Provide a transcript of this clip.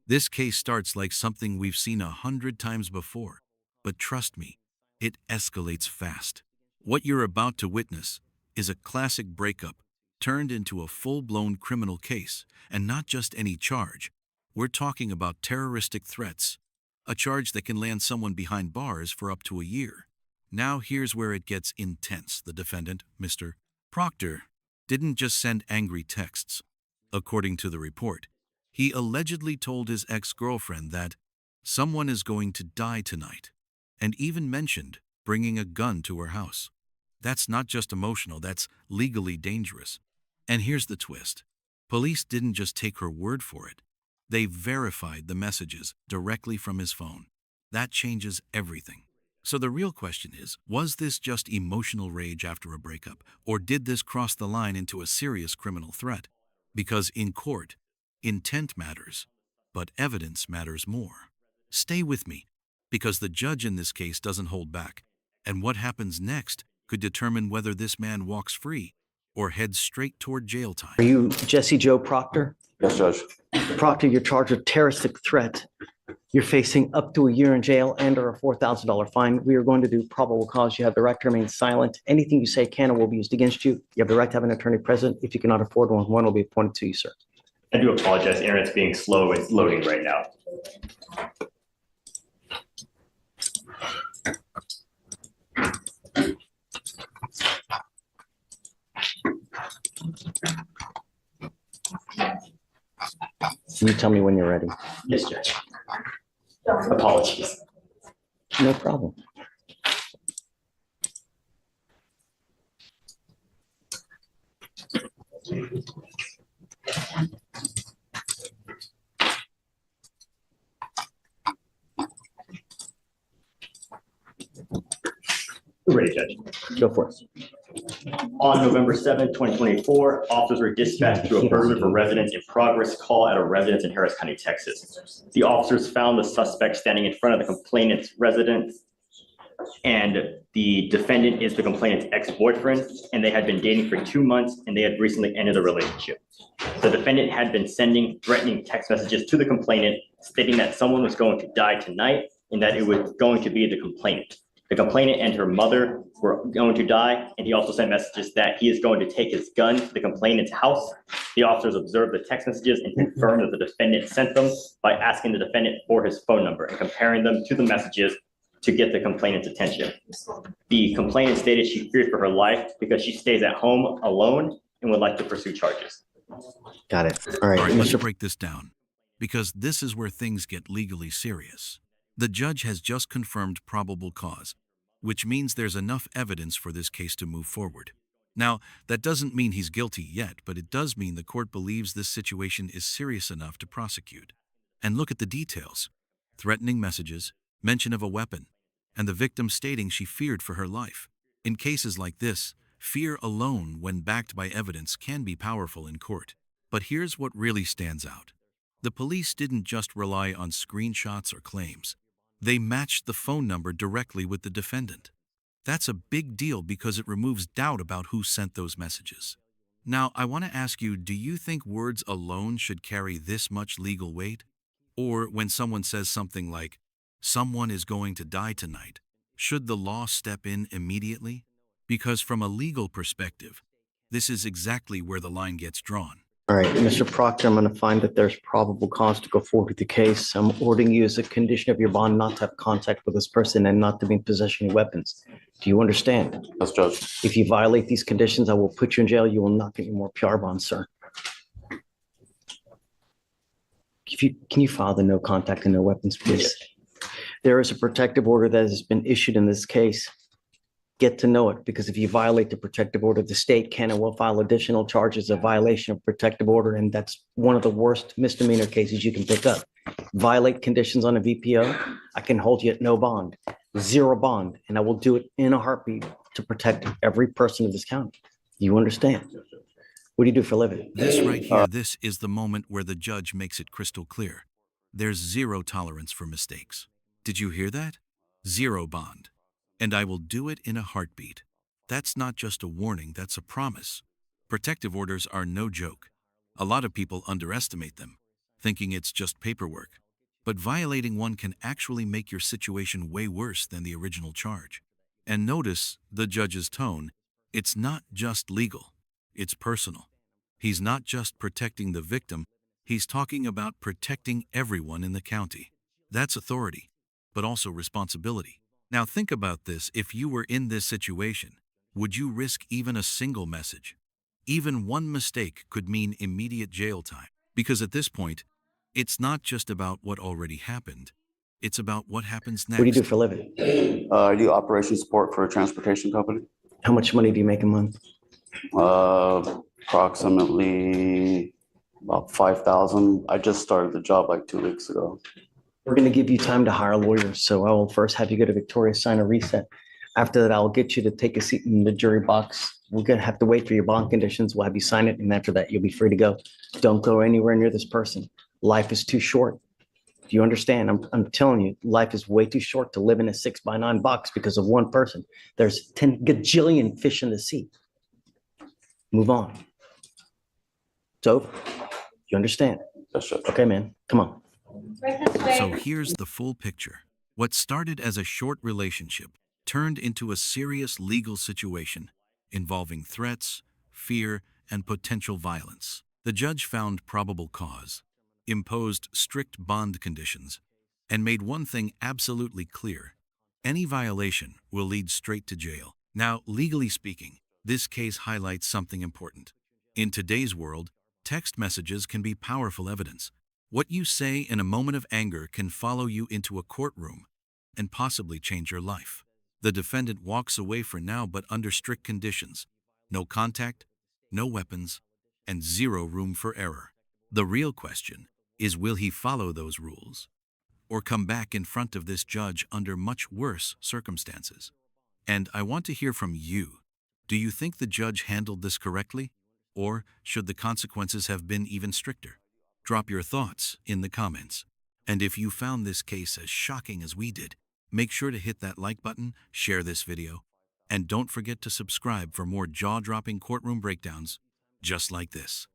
This case starts like something we've seen 100 times before, but trust me, it escalates fast. What you're about to witness is a classic breakup turned into a full-blown criminal case, and not just any charge. We're talking about terroristic threats, a charge that can land someone behind bars for up to a year. Now here's where it gets intense. The defendant, Mr. Proctor, didn't just send angry texts. According to the report, he allegedly told his ex-girlfriend that someone is going to die tonight, and even mentioned bringing a gun to her house. That's not just emotional, that's legally dangerous. And here's the twist. Police didn't just take her word for it. They verified the messages directly from his phone. That changes everything. So the real question is, was this just emotional rage after a breakup, or did this cross the line into a serious criminal threat? Because in court, intent matters, but evidence matters more. Stay with me, because the judge in this case doesn't hold back, and what happens next could determine whether this man walks free or heads straight toward jail time. Are you Jesse Joe Proctor? Yes, Judge. Proctor, you're charged with terroristic threat. You're facing up to a year in jail and or a $4,000 fine. We are going to do probable cause. You have the right to remain silent. Anything you say can or will be used against you. You have the right to have an attorney present. If you cannot afford one will be appointed to you, sir. I do apologize. Internet's being slow. It's loading right now. You tell me when you're ready. Yes, Judge. Apologies. No problem. We're ready, Judge. Go for it. On November 7th, 2024, officers were dispatched to a burglary for residence in progress call at a residence in Harris County, Texas. The officers found the suspect standing in front of the complainant's residence, and the defendant is the complainant's ex-boyfriend, and they had been dating for 2 months, and they had recently ended the relationship. The defendant had been sending threatening text messages to the complainant, stating that someone was going to die tonight and that it was going to be the complainant. The complainant and her mother were going to die, and he also sent messages that he is going to take his gun to the complainant's house. The officers observed the text messages and confirmed that the defendant sent them by asking the defendant for his phone number and comparing them to the messages to get the complainant's attention. The complainant stated she feared for her life because she stays at home alone and would like to pursue charges. Got it. All right, Let's Mr. break this down, because this is where things get legally serious. The judge has just confirmed probable cause, which means there's enough evidence for this case to move forward. Now, that doesn't mean he's guilty yet, but it does mean the court believes this situation is serious enough to prosecute. And look at the details. Threatening messages, mention of a weapon, and the victim stating she feared for her life. In cases like this, fear alone, when backed by evidence, can be powerful in court. But here's what really stands out. The police didn't just rely on screenshots or claims. They matched the phone number directly with the defendant. That's a big deal because it removes doubt about who sent those messages. Now, I want to ask you, do you think words alone should carry this much legal weight? Or when someone says something like, "Someone is going to die tonight," should the law step in immediately? Because from a legal perspective, this is exactly where the line gets drawn. All right, Mr. Proctor, I'm going to find that there's probable cause to go forward with the case. I'm ordering you as a condition of your bond not to have contact with this person and not to be in possession of weapons. Do you understand? Yes, Judge. If you violate these conditions, I will put you in jail. You will not get any more PR bonds, sir. Can you file the no contact and no weapons, please? Yes. There is a protective order that has been issued in this case. Get to know it, because if you violate the protective order, the state can and will file additional charges of violation of protective order, and that's one of the worst misdemeanor cases you can pick up. Violate conditions on a VPO, I can hold you at no bond, zero bond, and I will do it in a heartbeat to protect every person of this county. You understand? What do you do for a living? This right here, this is the moment where the judge makes it crystal clear. There's zero tolerance for mistakes. Did you hear that? Zero bond. And I will do it in a heartbeat. That's not just a warning, that's a promise. Protective orders are no joke. A lot of people underestimate them, thinking it's just paperwork. But violating one can actually make your situation way worse than the original charge. And notice the judge's tone. It's not just legal, it's personal. He's not just protecting the victim, he's talking about protecting everyone in the county. That's authority, but also responsibility. Now think about this. If you were in this situation, would you risk even a single message? Even one mistake could mean immediate jail time. Because at this point, it's not just about what already happened. It's about what happens next. What do you do for a living? I do operation support for a transportation company. How much money do you make a month? Approximately about 5,000. I just started the job like 2 weeks ago. We're going to give you time to hire lawyers. So I will first have you go to Victoria, sign a reset. After that, I'll get you to take a seat in the jury box. We're going to have to wait for your bond conditions. We'll have you sign it. And after that, you'll be free to go. Don't go anywhere near this person. Life is too short. Do you understand? I'm telling you, life is way too short to live in a 6x9 box because of one person. There's 10 gajillion fish in the sea. Move on. It's over. You understand? That's just Okay, man. Come on. So here's the full picture. What started as a short relationship turned into a serious legal situation involving threats, fear, and potential violence. The judge found probable cause, imposed strict bond conditions, and made one thing absolutely clear. Any violation will lead straight to jail. Now, legally speaking, this case highlights something important. In today's world, text messages can be powerful evidence. What you say in a moment of anger can follow you into a courtroom and possibly change your life. The defendant walks away for now, but under strict conditions. No contact, no weapons, and zero room for error. The real question is, will he follow those rules or come back in front of this judge under much worse circumstances? And I want to hear from you. Do you think the judge handled this correctly? Or should the consequences have been even stricter? Drop your thoughts in the comments. And if you found this case as shocking as we did, make sure to hit that like button, share this video, and don't forget to subscribe for more jaw-dropping courtroom breakdowns just like this.